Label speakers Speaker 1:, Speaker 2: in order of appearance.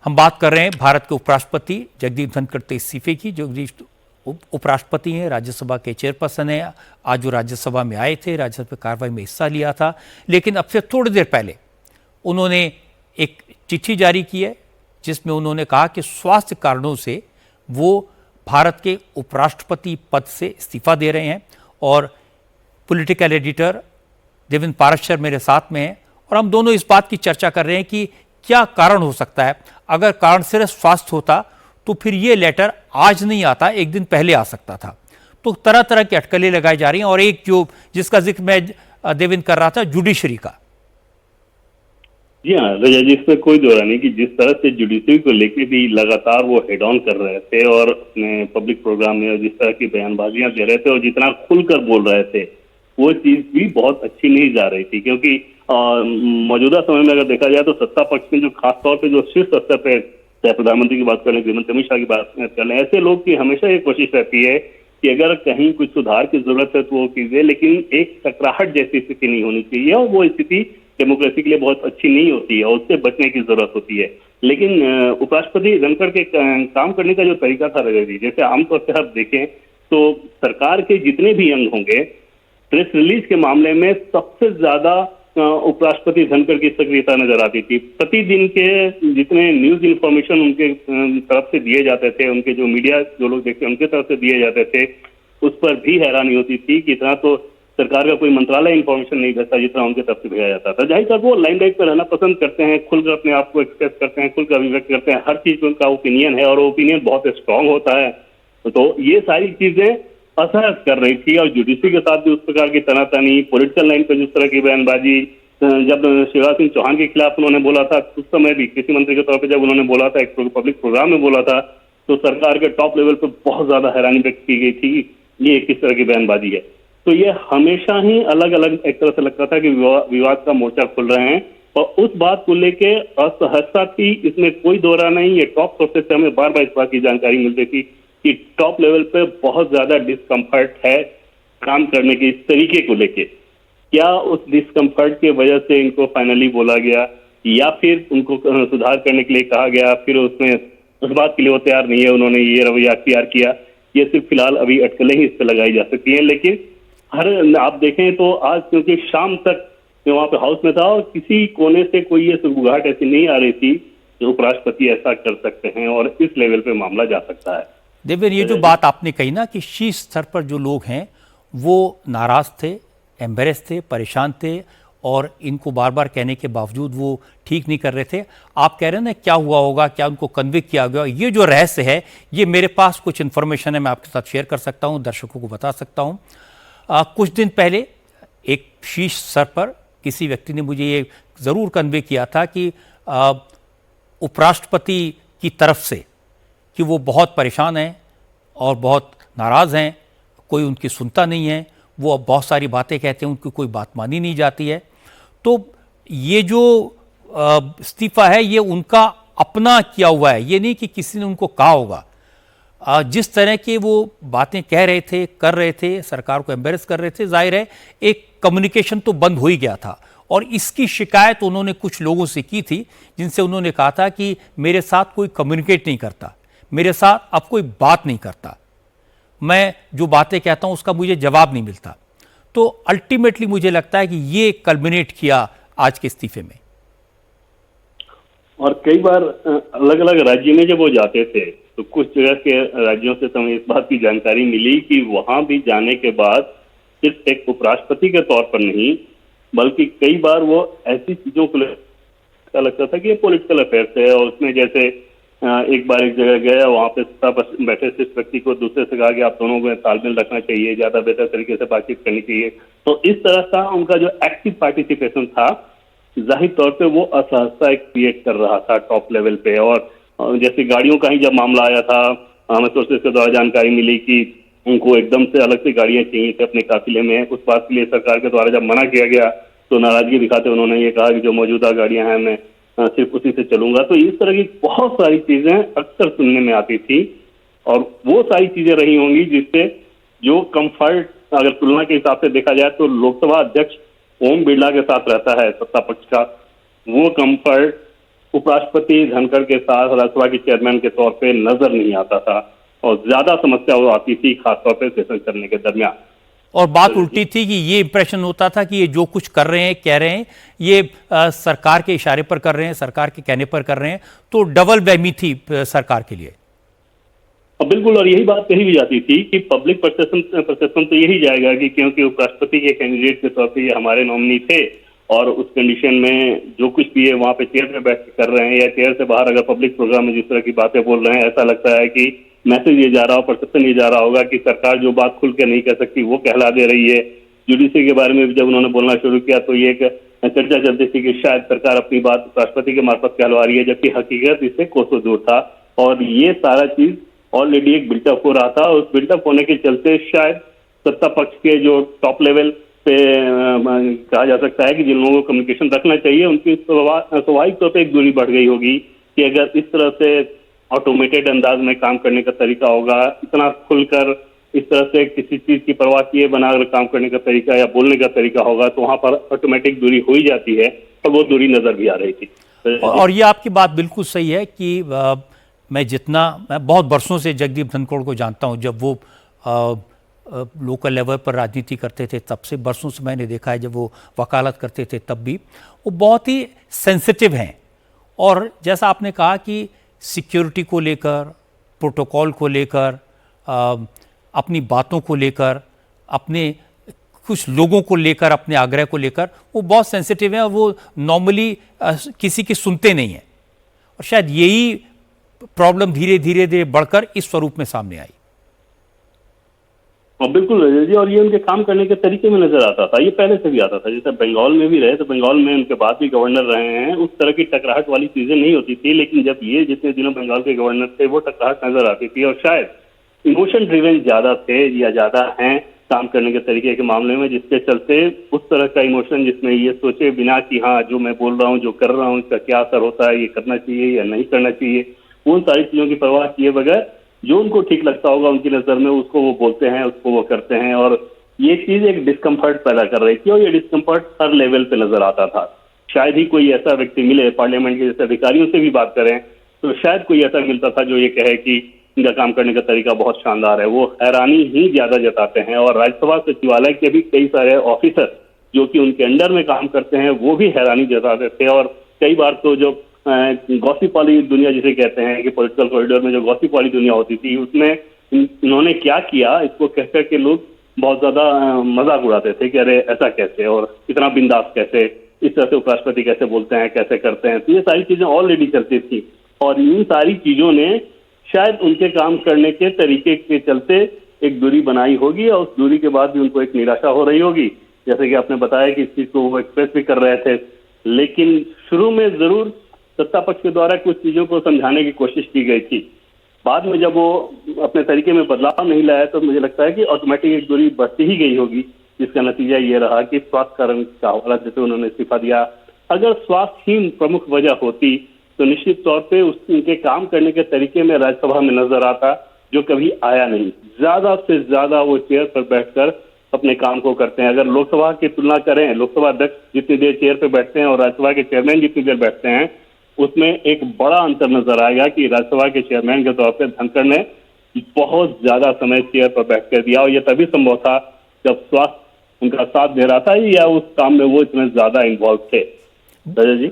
Speaker 1: हम बात कर रहे हैं भारत के उपराष्ट्रपति जगदीप धनखड़ के इस्तीफे की। जगदीप उपराष्ट्रपति हैं, राज्यसभा के चेयरपर्सन हैं। आज जो राज्यसभा में आए थे, राज्यसभा कार्रवाई में हिस्सा लिया था, लेकिन अब से थोड़ी देर पहले उन्होंने एक चिट्ठी जारी की है जिसमें उन्होंने कहा कि स्वास्थ्य कारणों से वो भारत के उपराष्ट्रपति पद से इस्तीफा दे रहे हैं। और पॉलिटिकल एडिटर देवेंद्र पाराशर मेरे साथ में हैं और हम दोनों इस बात की चर्चा कर रहे हैं कि क्या कारण हो सकता है। अगर कारण सिर्फ स्वास्थ्य होता तो फिर ये लेटर आज नहीं आता, एक दिन पहले आ सकता था। तो तरह तरह की अटकलें लगाई जा रही हैं और एक जो जिसका जिक्र मैं देवेंद्र कर रहा था, जुडिशरी का।
Speaker 2: जी हाँ रजा जी, इसमें कोई दो राय नहीं कि जिस तरह से जुडिशरी को लेकर भी लगातार वो हेड ऑन कर रहे थे और अपने पब्लिक प्रोग्राम में जिस तरह की बयानबाजियां दे रहे थे और जितना खुलकर बोल रहे थे, वो चीज भी बहुत अच्छी नहीं जा रही थी। क्योंकि मौजूदा समय में अगर देखा जाए तो सत्ता पक्ष में जो खासतौर पे जो शीर्ष स्तर पे, चाहे प्रधानमंत्री की बात कर लें, गृहमंत्री अमित शाह की बात कर लें, ऐसे लोग की हमेशा ये कोशिश रहती है कि अगर कहीं कुछ सुधार की जरूरत है तो वो कीजिए, लेकिन एक टकराहट जैसी स्थिति नहीं होनी चाहिए और वो स्थिति डेमोक्रेसी के लिए बहुत अच्छी नहीं होती है और उससे बचने की जरूरत होती है। लेकिन उपराष्ट्रपति धनखड़ के काम करने का जो तरीका था रजा जी, जैसे आमतौर पर आप देखें तो सरकार के जितने भी अंग होंगे, प्रेस रिलीज के मामले में सबसे ज्यादा उपराष्ट्रपति धनखड़ की सक्रियता नजर आती थी। प्रतिदिन के जितने न्यूज इंफॉर्मेशन उनके तरफ से दिए जाते थे, उनके जो मीडिया जो लोग देखते हैं उनके तरफ से दिए जाते थे, उस पर भी हैरानी होती थी कि इतना तो सरकार का कोई मंत्रालय इंफॉर्मेशन नहीं भेजता जितना उनके तरफ से भेजा जाता था। जाहिर तौर वो लाइमलाइट पर रहना पसंद करते हैं, खुलकर अपने आप को एक्सप्रेस करते हैं, खुलकर अभिव्यक्त करते हैं, हर चीज पर उनका ओपिनियन है और ओपिनियन बहुत स्ट्रांग होता है। तो ये सारी चीजें असहज कर रही थी और जुडिशरी के साथ भी उस प्रकार की तनातनी, पॉलिटिकल लाइन पर जिस तरह की बयानबाजी, जब शिवराज सिंह चौहान के खिलाफ उन्होंने बोला था, उस समय भी कृषि मंत्री के तौर पर जब उन्होंने बोला था, एक पब्लिक प्रोग्राम में बोला था, तो सरकार के टॉप लेवल पर बहुत ज्यादा हैरानी व्यक्त की गई थी ये किस तरह की बयानबाजी है। तो ये हमेशा ही अलग अलग एक तरह से लगता था कि विवाद का मोर्चा खुल रहे हैं और उस बात को लेके असहजता थी, इसमें कोई दोहरा नहीं। ये टॉप सोर्सेज से हमें बार बार इस बात की जानकारी मिलती थी कि टॉप लेवल पे बहुत ज्यादा डिस्कम्फर्ट है काम करने के इस तरीके को लेके। क्या उस डिस्कम्फर्ट की वजह से इनको फाइनली बोला गया या फिर उनको सुधार करने के लिए कहा गया, फिर उसमें उस बात के लिए वो तैयार नहीं है, उन्होंने ये रवैया अख्तियार किया, ये सिर्फ फिलहाल अभी अटकलें ही इस पर लगाई जा सकती हैं। लेकिन हर आप देखें तो आज क्योंकि शाम तक मैं वहां पे हाउस में था और किसी कोने से कोई ये सुगबुगाहट ऐसी नहीं आ रही थी कि उपराष्ट्रपति ऐसा कर सकते हैं और इस लेवल पे मामला जा सकता है।
Speaker 1: देवेंद्र, ये जो बात आपने कही ना कि शीर्ष स्तर पर जो लोग हैं वो नाराज थे, एम्बेरेस थे, परेशान थे और इनको बार बार कहने के बावजूद वो ठीक नहीं कर रहे थे। आप कह रहे हैं ना क्या हुआ होगा, क्या उनको कन्विक्ट किया गया, ये जो रहस्य है ये मेरे पास कुछ इन्फॉर्मेशन है, मैं आपके साथ शेयर कर सकता हूँ, दर्शकों को बता सकता हूँ। कुछ दिन पहले एक शीर्ष स्तर पर किसी व्यक्ति ने मुझे ये ज़रूर कन्वे किया था कि उपराष्ट्रपति की तरफ से कि वो बहुत परेशान हैं और बहुत नाराज़ हैं, कोई उनकी सुनता नहीं है, वो अब बहुत सारी बातें कहते हैं, उनकी कोई बात मानी नहीं जाती है। तो ये जो इस्तीफा है ये उनका अपना किया हुआ है, ये नहीं कि किसी ने उनको कहा होगा। जिस तरह के वो बातें कह रहे थे, कर रहे थे, सरकार को एम्बेरस कर रहे थे, जाहिर है एक कम्युनिकेशन तो बंद हो ही गया था। और इसकी शिकायत उन्होंने कुछ लोगों से की थी जिनसे उन्होंने कहा था कि मेरे साथ कोई कम्युनिकेट नहीं करता, मेरे साथ अब कोई बात नहीं करता, मैं जो बातें कहता हूं उसका मुझे जवाब नहीं मिलता। तो अल्टीमेटली मुझे लगता है कि ये कल्मिनेट किया आज के इस्तीफे में।
Speaker 2: और कई बार अलग अलग राज्य में जब वो जाते थे तो कुछ जगह के राज्यों से हमें इस बात की जानकारी मिली कि वहां भी जाने के बाद सिर्फ एक उपराष्ट्रपति के तौर पर नहीं बल्कि कई बार वो ऐसी चीजों को लगता था कि ये पॉलिटिकल अफेयर्स है और उसमें जैसे एक बार एक जगह गया, वहां पे सत्ता पर बैठे थे व्यक्ति को दूसरे से कहा कि आप दोनों को तालमेल रखना चाहिए, ज्यादा बेहतर तरीके से बातचीत करनी चाहिए। तो इस तरह का उनका जो एक्टिव पार्टिसिपेशन था जाहिर तौर पे वो असहजता क्रिएट कर रहा था टॉप लेवल पे। और जैसे गाड़ियों का ही जब मामला आया था, हमें सोर्सेज के द्वारा जानकारी मिली कि उनको एकदम से अलग से गाड़ियां चाहिए थी अपने काफिले में। उस बात के लिए सरकार के द्वारा जब मना किया गया तो नाराजगी दिखाते उन्होंने ये कहा कि जो मौजूदा गाड़ियां हैं मैं सिर्फ उसी से चलूंगा। तो इस तरह की बहुत सारी चीजें अक्सर सुनने में आती थी और वो सारी चीजें रही होंगी जिससे जो कंफर्ट अगर तुलना के हिसाब से देखा जाए तो लोकसभा अध्यक्ष ओम बिरला के साथ रहता है सत्ता पक्ष का, वो कंफर्ट उपराष्ट्रपति धनखड़ के साथ राज्यसभा के चेयरमैन के तौर पे नजर नहीं आता था और ज्यादा समस्या वो आती थी खासतौर पे सेशन करने के दरमियान।
Speaker 1: और बात उल्टी थी कि ये इंप्रेशन होता था कि ये जो कुछ कर रहे हैं, कह रहे हैं, ये सरकार के इशारे पर कर रहे हैं, सरकार के कहने पर कर रहे हैं, तो डबल वहमी थी सरकार के लिए।
Speaker 2: बिल्कुल, और यही बात कही भी जाती थी कि पब्लिक परसेप्शन तो यही जाएगा कि क्योंकि उपराष्ट्रपति के कैंडिडेट के तौर पे ये हमारे नॉमिनी थे और उस कंडीशन में जो कुछ भी है वहां पे चेयर पे बैठ के कर रहे हैं या चेयर से बाहर अगर पब्लिक प्रोग्राम में जिस तरह की बातें बोल रहे हैं, ऐसा लगता है कि मैसेज ये जा रहा हो, परसेप्शन ये जा रहा होगा कि सरकार जो बात खुल के नहीं कह सकती वो कहला दे रही है। जुडिशरी के बारे में भी जब उन्होंने बोलना शुरू किया तो ये एक चर्चा चलती थी कि शायद सरकार अपनी बात राष्ट्रपति के मार्फत कहलवा रही है, जबकि हकीकत इससे कोसों दूर था। और ये सारा चीज ऑलरेडी एक बिल्टअप हो रहा था। उस बिल्टअप होने के चलते शायद सत्ता पक्ष के जो टॉप लेवल पे कहा जा सकता है कि जिन लोगों को कम्युनिकेशन रखना चाहिए उनकी स्वाभाविक तौर पर एक दूरी बढ़ गई होगी कि अगर इस तरह से ऑटोमेटेड अंदाज में काम करने का तरीका होगा, इतना खुलकर इस तरह से किसी चीज की परवाह किए बनाकर काम करने का तरीका या बोलने का तरीका होगा तो वहां पर ऑटोमेटिक दूरी हो ही जाती है और वो दूरी नजर भी आ रही थी।
Speaker 1: और ये आपकी बात बिल्कुल सही है कि मैं बहुत बरसों से जगदीप धनखड़ को जानता हूं। जब वो लोकल लेवल पर राजनीति करते थे तब से बरसों से मैंने देखा है, जब वो वकालत करते थे तब भी वो बहुत ही सेंसिटिव हैं। और जैसा आपने कहा कि सिक्योरिटी को लेकर, प्रोटोकॉल को लेकर, अपनी बातों को लेकर, अपने कुछ लोगों को लेकर, अपने आग्रह को लेकर वो बहुत सेंसिटिव हैं और वो नॉर्मली किसी की सुनते नहीं हैं। और शायद यही प्रॉब्लम धीरे धीरे बढ़कर इस स्वरूप में सामने आई।
Speaker 2: बिल्कुल रजत जी, और ये उनके काम करने के तरीके में नजर आता था। ये पहले से भी आता था, जैसे बंगाल में भी रहे तो बंगाल में उनके बाद भी गवर्नर रहे हैं, उस तरह की टकराहट वाली चीजें नहीं होती थी। लेकिन जब ये जितने दिनों बंगाल के गवर्नर थे वो टकराहट नजर आती थी और शायद इमोशन ड्रिवन ज्यादा थे या ज्यादा हैं काम करने के तरीके के मामले में, जिसके चलते उस तरह का इमोशन जिसमें ये सोचे बिना कि हाँ जो मैं बोल रहा हूँ, जो कर रहा हूँ, इसका क्या असर होता है, ये करना चाहिए या नहीं करना चाहिए, उन सारी चीजों की परवाह किए बगैर जो उनको ठीक लगता होगा उनकी नजर में उसको वो बोलते हैं, उसको वो करते हैं। और ये चीज एक डिस्कम्फर्ट पैदा कर रही थी और ये डिस्कम्फर्ट हर लेवल पे नजर आता था। शायद ही कोई ऐसा व्यक्ति मिले, पार्लियामेंट के जैसे अधिकारियों से भी बात करें तो शायद कोई ऐसा मिलता था जो ये कहे कि इनका काम करने का तरीका बहुत शानदार है। वो हैरानी ही ज्यादा जताते हैं। और राज्यसभा सचिवालय के भी कई सारे ऑफिसर जो कि उनके अंडर में काम करते हैं वो भी हैरानी जताते थे। और कई बार तो जो गॉसिप वाली दुनिया जिसे कहते हैं कि पॉलिटिकल कॉरिडोर में जो गॉसिप वाली दुनिया होती थी उसमें इन्होंने क्या किया इसको कहकर के लोग बहुत ज्यादा मजाक उड़ाते थे कि अरे ऐसा कैसे और इतना बिंदास कैसे, इस तरह से उपराष्ट्रपति कैसे बोलते हैं, कैसे करते हैं। तो ये सारी चीजें ऑलरेडी चलती थी और इन सारी चीजों ने शायद उनके काम करने के तरीके के चलते एक दूरी बनाई होगी और उस दूरी के बाद भी उनको एक निराशा हो रही होगी। जैसे कि आपने बताया कि इस चीज को वो एक्सप्रेस भी कर रहे थे, लेकिन शुरू में जरूर सत्ता पक्ष के द्वारा कुछ चीजों को समझाने की कोशिश की गई थी। बाद में जब वो अपने तरीके में बदलाव नहीं लाया तो मुझे लगता है कि ऑटोमेटिक एक दूरी बढ़ती ही गई होगी, जिसका नतीजा ये रहा कि स्वास्थ्य कारण का हवाला देते उन्होंने इस्तीफा दिया। अगर स्वास्थ्य ही प्रमुख वजह होती तो निश्चित तौर पे उनके काम करने के तरीके में राज्यसभा में नजर आता, जो कभी आया नहीं। ज्यादा से ज्यादा वो चेयर पर बैठकर अपने काम को करते हैं। अगर लोकसभा की तुलना करें, लोकसभा अध्यक्ष जितनी देर चेयर पर बैठते हैं और राज्यसभा के चेयरमैन जितनी देर बैठते हैं, उसमें एक बड़ा अंतर नजर आएगा कि राज्यसभा के चेयरमैन के तौर पर धनखड़ ने बहुत ज्यादा समय चेयर पर बैठकर दिया और यह तभी संभव था जब स्वास्थ्य उनका साथ दे रहा था या उस काम में वो इतने ज्यादा इन्वॉल्व थे। राजा जी।